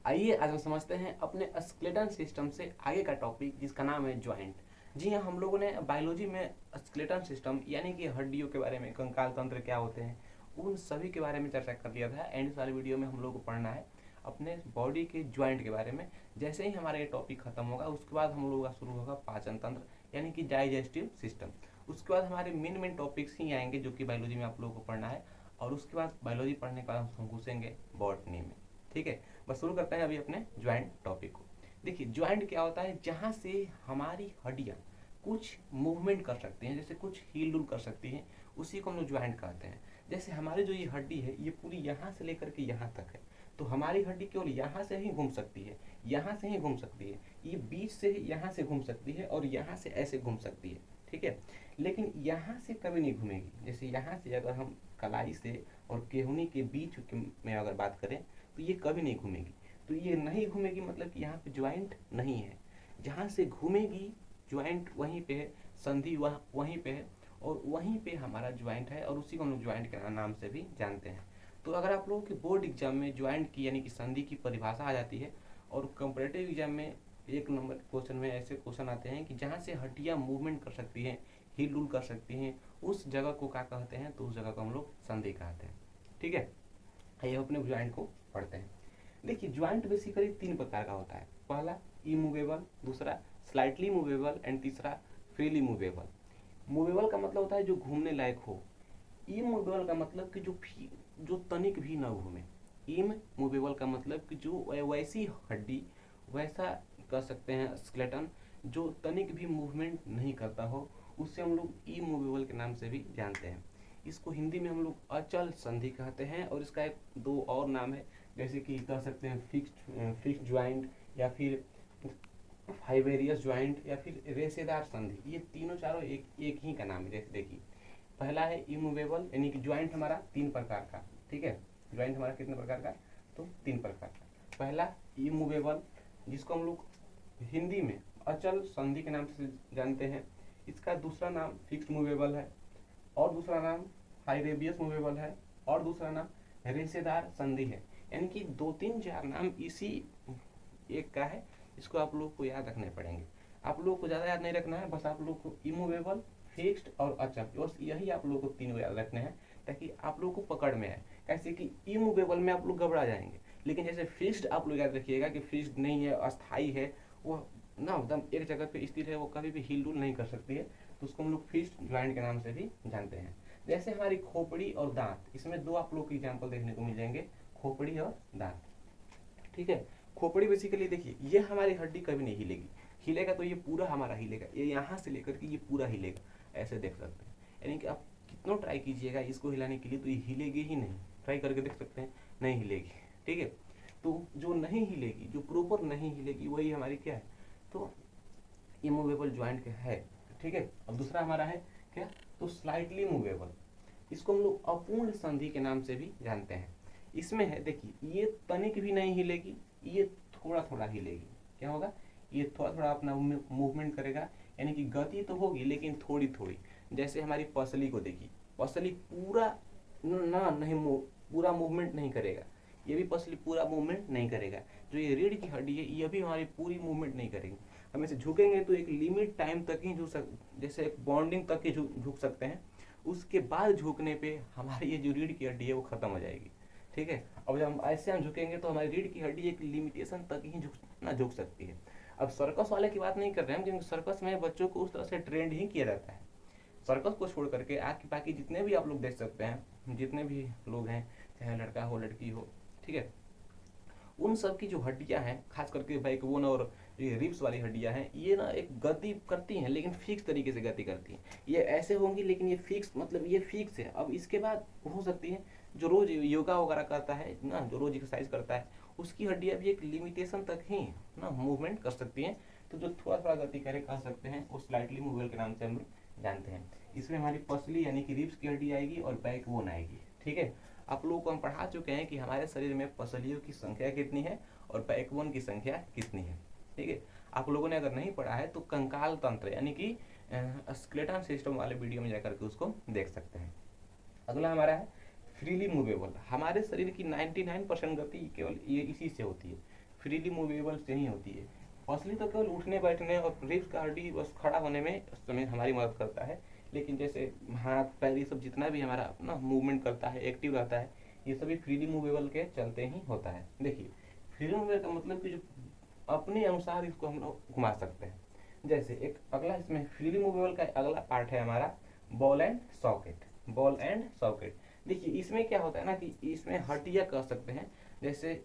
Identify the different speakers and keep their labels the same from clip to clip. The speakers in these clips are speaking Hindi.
Speaker 1: आइए आज हम समझते हैं अपने स्केलेटन सिस्टम से आगे का टॉपिक जिसका नाम है ज्वाइंट। जी हाँ, हम लोगों ने बायोलॉजी में स्केलेटन सिस्टम यानी कि हड्डियों के बारे में, कंकाल तंत्र क्या होते हैं, उन सभी के बारे में चर्चा कर लिया था। एंड इस वाले वीडियो में हम लोग को पढ़ना है अपने बॉडी के ज्वाइंट के बारे में। जैसे ही हमारा ये टॉपिक खत्म होगा उसके बाद हम लोगों का शुरू होगा पाचन तंत्र यानी कि डाइजेस्टिव सिस्टम। उसके बाद हमारे मेन टॉपिक्स ही आएंगे जो कि बायोलॉजी में आप लोगों को पढ़ना है। और उसके बाद बायोलॉजी पढ़ने के बाद हम घुसेंगे बॉटनी में। ठीक है, बस शुरू करते हैं अभी अपने ज्वाइंट टॉपिक को। देखिए ज्वाइंट क्या होता है, जहाँ से हमारी हड्डियाँ कुछ मूवमेंट कर सकती हैं, जैसे कुछ हिल डुल कर सकती हैं, उसी को हम लोग ज्वाइंट कहते हैं। जैसे हमारी जो ये हड्डी है ये पूरी यहाँ से लेकर के यहाँ तक है, तो हमारी हड्डी केवल यहाँ से ही घूम सकती है, यहाँ से ही घूम सकती है, ये बीच से ही यहाँ से घूम सकती है और यहाँ से ऐसे घूम सकती है। ठीक है, लेकिन यहाँ से कभी नहीं घूमेगी। जैसे यहाँ से अगर हम कलाई से और केहूनी के बीच में अगर बात करें तो ये कभी नहीं घूमेगी। तो ये नहीं घूमेगी मतलब कि यहाँ पे ज्वाइंट नहीं है। जहाँ से घूमेगी ज्वाइंट वहीं पे है, संधि वहीं पे है, और वहीं पे हमारा ज्वाइंट है, और उसी को हम लोग ज्वाइंट के नाम से भी जानते हैं। तो अगर आप लोगों के बोर्ड एग्जाम में ज्वाइंट की यानी कि संधि की परिभाषा आ जाती है, और कंपैरेटिव एग्जाम में एक नंबर क्वेश्चन में ऐसे क्वेश्चन आते हैं कि जहाँ से हड्डियाँ मूवमेंट कर सकती हैं, हिल डुल कर सकती हैं, उस जगह को क्या कहते हैं, तो उस जगह को हम लोग संधि कहते हैं। ठीक है, आइए अपने ज्वाइंट को पढ़ते हैं। देखिए ज्वाइंट बेसिकली तीन प्रकार का होता है। पहला इमूवेबल, दूसरा स्लाइटली मूवेबल एंड तीसरा फ्रीली मूवेबल। मूवेबल का मतलब होता है जो घूमने लायक हो। इमूवेबल का मतलब कि जो तनिक भी ना घूमे। इम मूवेबल का मतलब कि जो वैसी हड्डी, वैसा कह सकते हैं स्केलेटन जो तनिक भी मूवमेंट नहीं करता हो, उससे हम लोग इमूवेबल के नाम से भी जानते हैं। इसको हिंदी में हम लोग अचल संधि कहते हैं, और इसका एक दो और नाम है, जैसे कि कह सकते हैं फिक्स्ड ज्वाइंट, या फिर फाइबेरियस ज्वाइंट, या फिर रेशेदार संधि। ये तीनों चारों एक ही का नाम है। जैसे देखिए पहला है इमूवेबल यानी कि ज्वाइंट हमारा तीन प्रकार का। ठीक है, ज्वाइंट हमारा कितने प्रकार का, तो तीन प्रकार का। पहला इमूवेबल, जिसको हम लोग हिंदी में अचल संधि के नाम से जानते हैं। इसका दूसरा नाम फिक्स्ड मूवेबल है, और दूसरा नाम हाइरेबियस मूवेबल है, और दूसरा नाम रेशेदार संधि है। यानी कि दो तीन चार नाम इसी एक का है। इसको आप लोग को याद रखने पड़ेंगे। आप लोग को ज़्यादा याद नहीं रखना है, बस आप लोग को इमूवेबल, फिक्स्ड और अचल, बस यही आप लोग को तीनों याद रखने हैं, ताकि आप लोग को पकड़ में आए। कैसे कि इमूवेबल में आप लोग घबरा जाएंगे, लेकिन जैसे फिक्स्ड आप लोग याद रखिएगा कि फिक्स्ड नहीं है, अस्थाई है, वो ना एकदम एक जगह पे स्थिर है, वो कभी भी हिल डुल नहीं कर सकती है, तो उसको हम लोग फिक्स्ड ज्वाइंट के नाम से भी जानते हैं। जैसे हमारी खोपड़ी और दांत, इसमें दो आप लोग के एग्जाम्पल देखने को मिल जाएंगे, खोपड़ी और दांत। ठीक है, खोपड़ी बेसिकली देखिए ये हमारी हड्डी कभी नहीं हिलेगी, हिलेगा तो ये पूरा हमारा हिलेगा, ये यहाँ से लेकर के ये पूरा हिलेगा, ऐसे देख सकते हैं। यानी कि आप कितना ट्राई कीजिएगा इसको हिलाने के लिए तो ये हिलेगी ही नहीं। ट्राई करके देख सकते हैं, नहीं हिलेगी। ठीक है, तो जो नहीं हिलेगी, जो प्रॉपर नहीं हिलेगी, वही हमारी क्या है, तो इमूवेबल ज्वाइंट है। ठीक है, और दूसरा हमारा है क्या, तो स्लाइटली मूवेबल। इसको हम लोग अपूर्ण संधि के नाम से भी जानते हैं। इसमें है देखिए ये तनिक भी नहीं हिलेगी, ये थोड़ा थोड़ा हिलेगी। क्या होगा, ये थोड़ा थोड़ा अपना मूवमेंट करेगा, यानी कि गति तो होगी लेकिन थोड़ी थोड़ी। जैसे हमारी पसली को देखिए, पसली पूरा ना नहीं पूरा मूवमेंट नहीं करेगा, ये भी पसली पूरा मूवमेंट नहीं करेगा। जो ये रीढ़ की हड्डी है ये भी हमारी पूरी मूवमेंट नहीं करेगी। हम इसे झुकेंगे तो एक लिमिट टाइम तक ही झुक जैसे एक बॉन्डिंग तक ही झुक सकते हैं, उसके बाद झुकने पे हमारी ये जो रीढ़ की हड्डी है वो खत्म हो जाएगी। ठीक है, अब जब हम ऐसे हम झुकेंगे तो हमारी रीढ़ की हड्डी एक लिमिटेशन तक ही झुक सकती है। अब सर्कस वाले की बात नहीं कर रहे हैं, क्योंकि सर्कस में बच्चों को उस तरह से ट्रेंड ही किया जाता है। सर्कस को छोड़ करके आगे बाकी जितने भी आप लोग देख सकते हैं, जितने भी लोग हैं, चाहे लड़का हो लड़की हो, ठीक है, उन सब की जो हड्डियां हैं, खास करके बैकबोन और ये रिब्स वाली हड्डियां हैं, ये ना एक गति करती हैं लेकिन फिक्स तरीके से गति करती हैं। ये ऐसे होंगी लेकिन ये फिक्स, मतलब ये फिक्स है। अब इसके बाद हो सकती है जो रोज योगा वगैरह करता है ना, जो रोज एक्सरसाइज करता है, उसकी हड्डियां भी एक लिमिटेशन तक ही ना मूवमेंट कर सकती हैं। तो जो थोड़ा थोड़ा गति करे कह सकते हैं, वो स्लाइटली मूवेबल के नाम से हम जानते हैं। इसमें हमारी पसली यानी कि रिब्स की हड्डी आएगी और बैकबोन आएगी। ठीक है, आप लोगों को हम पढ़ा चुके हैं कि हमारे शरीर में पसलियों की संख्या कितनी है और बैकबोन की संख्या कितनी है। ठीक है, आप लोगों ने अगर नहीं पढ़ा है तो कंकाल तंत्र यानी कि स्केलेटन सिस्टम वाले वीडियो में जाकर के उसको देख सकते हैं। अगला हमारा है फ्रीली मूवेबल। हमारे शरीर की 99% गति केवल ये इसी से होती है, फ्रीली मूवेबल से ही होती है। पसली तो केवल उठने बैठने और रिब्स का हड्डी बस खड़ा होने में समय हमारी मदद करता है, लेकिन जैसे हाथ पैर ये सब जितना भी हमारा अपना मूवमेंट करता है, एक्टिव रहता है, ये सभी फ्रीली मूवेबल के चलते ही होता है। देखिए फ्रीली मूवेबल का मतलब कि जो अपने अनुसार इसको हम लोग घुमा सकते हैं। जैसे एक अगला इसमें फ्रीली मूवेबल का अगला पार्ट है हमारा ball and socket. Ball and socket, देखिए इसमें क्या होता है ना कि इसमें हड्डियाँ कह सकते हैं, जैसे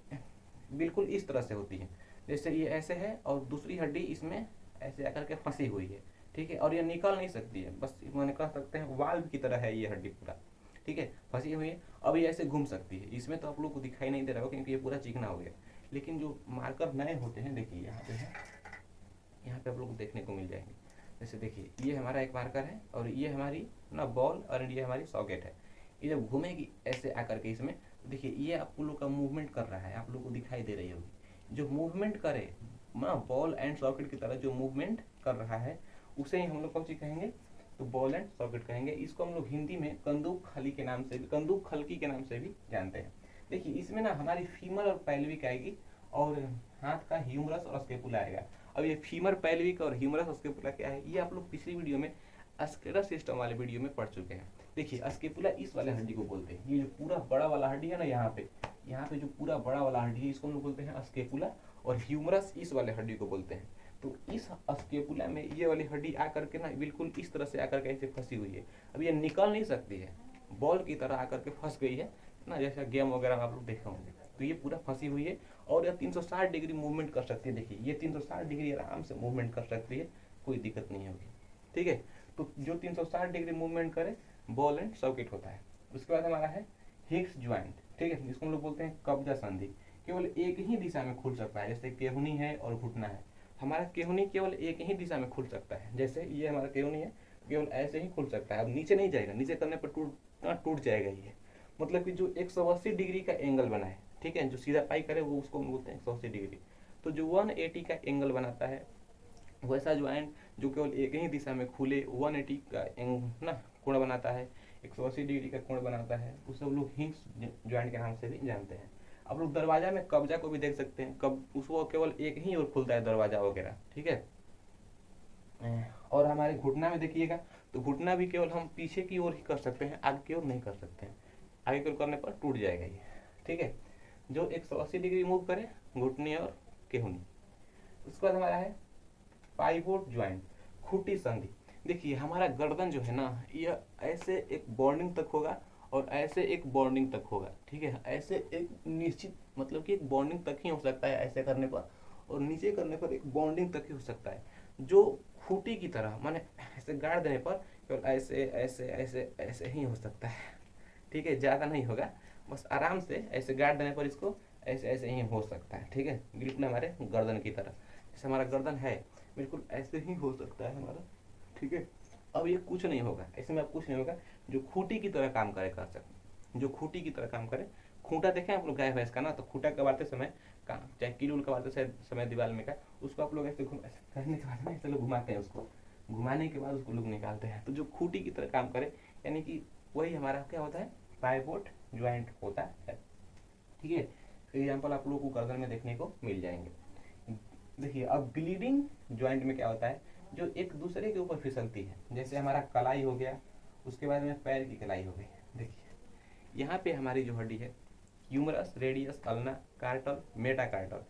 Speaker 1: बिल्कुल इस तरह से होती है, जैसे ये ऐसे है और दूसरी हड्डी इसमें ऐसे आकर के फंसी हुई है, ठीक है, और ये निकल नहीं सकती है, बस मैंने कह सकते हैं वाल्व की तरह है ये हड्डी पूरा, ठीक है, फंसी हुई है। अब ये ऐसे घूम सकती है, इसमें तो आप लोग को दिखाई नहीं दे रहा होगा क्योंकि ये पूरा चिकना हो गया, लेकिन जो मार्कर नए होते हैं देखिए यहाँ पे है, यहाँ पे आप लोग को देखने को मिल जाएंगे। जैसे देखिए ये हमारा एक मार्कर है और ये हमारी ना बॉल और ये हमारी सॉकेट है। ये जब घूमेगी ऐसे आकर के इसमें, देखिए ये आप लोग का मूवमेंट कर रहा है, आप लोग को दिखाई दे रही होगी। जो मूवमेंट करे ना बॉल एंड सॉकेट की तरह जो मूवमेंट कर रहा है उसे ही हम लोग कौन सी कहेंगे, तो बॉल एंड सॉकेट कहेंगे। इसको हम लोग हिंदी में कंदूक खली के नाम से भी, कंदूक खलकी के नाम से भी जानते हैं। देखिए इसमें ना हमारी फीमर और पैल्विक आएगी और हाथ का ह्यूमरस और स्केपुला आएगा। अब ये फीमर पैल्विक और ह्यूमरस स्केपुला क्या है, ये आप लोग पिछली वीडियो में स्क्लेरल सिस्टम वाले वीडियो में पढ़ चुके हैं। देखिए स्केपुला इस वाले हड्डी को बोलते हैं, ये जो पूरा बड़ा वाला हड्डी है ना यहाँ पे जो पूरा बड़ा वाला हड्डी है इसको हम लोग बोलते हैं स्केपुला, और ह्यूमरस इस वाले हड्डी को बोलते हैं। तो इस स्केपुला में ये वाली हड्डी आकर के ना बिल्कुल इस तरह से आकर के ऐसे फंसी हुई है। अब ये निकल नहीं सकती है, बॉल की तरह आकर के फंस गई है ना, जैसा गेम वगैरह आप लोग देखे होंगे। तो ये पूरा फंसी हुई है और यह 360 डिग्री मूवमेंट कर सकती है। देखिए ये 360 डिग्री आराम से मूवमेंट कर सकती है, कोई दिक्कत नहीं होगी, ठीक है। तो जो 360 डिग्री मूवमेंट करे बॉल एंड सॉकेट होता है। उसके बाद हमारा है हिक्स ज्वाइंट, ठीक है, जिसको हम लोग बोलते हैं कब्जा संधि। केवल एक ही दिशा में खुल सकता है, जैसे केहुनी है और घुटना है। हमारा केहुनी केवल एक ही दिशा में खुल सकता है, जैसे ये हमारा केहुनी है, केवल ऐसे ही खुल सकता है। अब नीचे नहीं जाएगा, नीचे करने पर टूट जाएगा ये। मतलब कि जो 180 डिग्री का एंगल बनाए, ठीक है, जो सीधा पाई करे वो उसको हम बोलते हैं 180 डिग्री। तो जो 180 का एंगल बनाता है वैसा ज्वाइंट जो केवल एक ही दिशा में खुले 180 का ना कोण बनाता है, 180 डिग्री का कोण बनाता है, उसे हम लोग हिंग्स ज्वाइंट के नाम से भी जानते हैं। आप लोग दरवाजा में कब्जा को भी देख सकते हैं, कब उसको केवल एक ही ओर खुलता है दरवाजा वगैरह, ठीक है। और हमारे घुटना में देखिएगा तो घुटना भी केवल हम पीछे की ओर ही कर सकते हैं, आगे की ओर नहीं कर सकते हैं, आगे की ओर करने पर टूट जाएगा ये, ठीक है। जो 180 डिग्री मूव करे घुटने और केहुनी। उसके बाद हमारा है पाइवोट ज्वाइंट, खूंटी संधि। देखिए हमारा गर्दन जो है ना यह ऐसे एक बॉन्डिंग तक होगा और ऐसे एक बॉन्डिंग तक होगा, ठीक है। ऐसे एक निश्चित मतलब कि एक बॉन्डिंग तक ही हो सकता है ऐसे करने पर, और नीचे करने पर एक बॉन्डिंग तक ही हो सकता है। जो खूंटी की तरह माने ऐसे गाड़ देने पर केवल ऐसे ऐसे ऐसे ऐसे ही हो सकता है, ठीक है, ज़्यादा नहीं होगा, बस आराम से ऐसे गाड़ देने पर इसको ऐसे ऐसे ही हो सकता है, ठीक है, बिल्कुल हमारे गर्दन की तरह। जैसे हमारा गर्दन है बिल्कुल ऐसे ही हो सकता है हमारा, ठीक है। अब ये कुछ नहीं होगा, ऐसे में अब कुछ नहीं होगा, जो खूंटी की तरह काम करे कर सकते, जो खूंटी की तरह काम करे। खूंटा देखें आप लोग गाय भैंस का ना, तो खूंटा कबाड़ते समय चाहे कील उल कबाड़ते समय दीवार में का, उसको आप लोग ऐसे करने के बाद में ऐसे लोग घुमाते हैं, उसको घुमाने के बाद उसको लोग निकालते हैं। तो जो खूंटी की तरह काम करे यानी कि वही हमारा क्या होता है, पाइवोट ज्वाइंट होता है, ठीक है। एग्जाम्पल आप लोगों को गर्दन में देखने को मिल जाएंगे। देखिए अब ग्लीडिंग ज्वाइंट में क्या होता है, जो एक दूसरे के ऊपर फिसलती है, जैसे हमारा कलाई हो गया, उसके बाद में पैर की कलाई हो गई। देखिए यहाँ पे हमारी जो हड्डी है humerus radius ulna carpal metacarpal,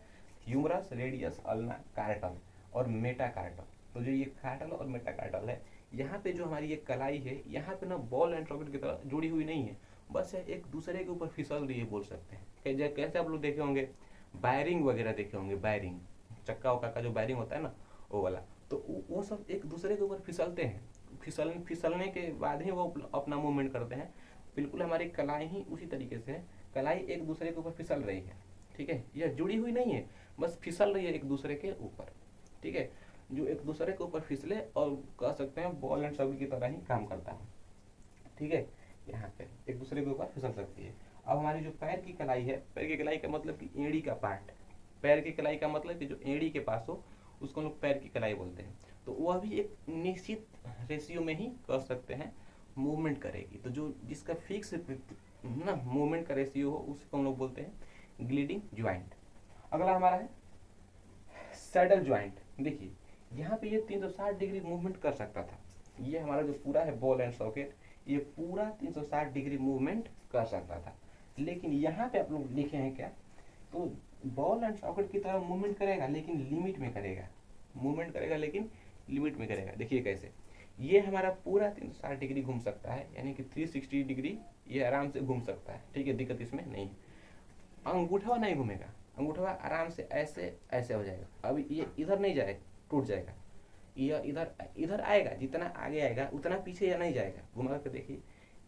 Speaker 1: humerus radius ulna carpal और मेटाकार्टल। तो जो ये कार्टल और मेटाकार्टल है, यहाँ पे जो हमारी ये कलाई है यहाँ पे ना बॉल एंड सॉकेट की तरह जुड़ी हुई नहीं है, बस एक दूसरे के ऊपर फिसल रही है बोल सकते हैं। कैसे आप लोग देखे होंगे वायरिंग वगैरह देखे होंगे, वायरिंग चक्का वक्का का जो वायरिंग होता है ना वो वाला, तो वो सब एक दूसरे के ऊपर फिसलते हैं, फिसलने के बाद ही वो अपना मूवमेंट करते हैं। बिल्कुल हमारी कलाई ही उसी तरीके से है, कलाई एक दूसरे के ऊपर फिसल रही है, ठीक है, यह जुड़ी हुई नहीं है, बस फिसल रही है एक दूसरे के ऊपर, ठीक है। जो एक दूसरे के ऊपर फिसले और कह सकते हैं बॉल एंड सॉकेट की तरह ही काम करता है, ठीक है। यहाँ पे एक दूसरे के ऊपर फिसल सकती है। अब हमारी जो पैर की कलाई है, पैर की कलाई का मतलब कि एड़ी का पार्ट, पैर की कलाई का मतलब कि जो एड़ी के पास हो उसको हम लोग पैर की कलाई बोलते हैं। तो वह भी एक निश्चित रेशियो में ही कर सकते हैं मूवमेंट करेगी। तो जो जिसका फिक्स ना मूवमेंट का रेशियो हो उसको हम लोग बोलते हैं ग्लीडिंग ज्वाइंट। अगला हमारा है सैडल ज्वाइंट, देखिए यहाँ पे ये 360 डिग्री मूवमेंट कर सकता था। ये हमारा जो पूरा है बॉल एंड सॉकेट, ये पूरा 360 डिग्री मूवमेंट कर सकता था। लेकिन यहाँ पे आप लोग लिखे हैं क्या, तो बॉल एंड सॉकेट की तरह मूवमेंट करेगा लेकिन लिमिट में करेगा, मूवमेंट करेगा लेकिन लिमिट में करेगा। देखिए कैसे, ये हमारा पूरा 360 डिग्री घूम सकता है, यानी कि 360 डिग्री ये आराम से घूम सकता है, ठीक है, दिक्कत इसमें नहीं है। अंगूठा नहीं घूमेगा, अंगूठा आराम से ऐसे ऐसे हो जाएगा। अब ये इधर नहीं जाएगा, टूट जाएगा। यह इधर इधर आएगा, जितना आगे आएगा उतना पीछे यह नहीं जाएगा। घुमा करके देखिए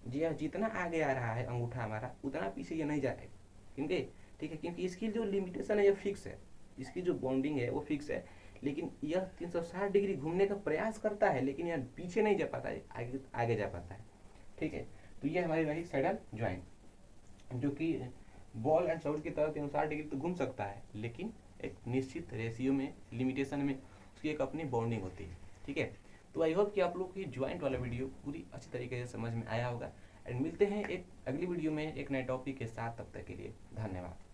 Speaker 1: जी हाँ, जितना आगे आ रहा है अंगूठा हमारा उतना पीछे ये नहीं जाएगा, क्योंकि ठीक है, क्योंकि इसकी जो लिमिटेशन है ये फिक्स है, इसकी जो बॉन्डिंग है वो फिक्स है। लेकिन यह 360 डिग्री घूमने का प्रयास करता है लेकिन यह पीछे नहीं जा पाता है, आगे आगे जा पाता है, ठीक है। तो ये हमारी रही सैडल ज्वाइंट, जो कि बॉल एंड सॉकेट की तरह 360 डिग्री तो घूम सकता है लेकिन एक निश्चित रेशियो में, लिमिटेशन में उसकी एक अपनी बॉन्डिंग होती है, ठीक है। तो आई होप कि आप लोग की ज्वाइंट वाला वीडियो पूरी अच्छी तरीके से समझ में आया होगा। एंड मिलते हैं एक अगली वीडियो में एक नए टॉपिक के साथ, तब तक के लिए धन्यवाद।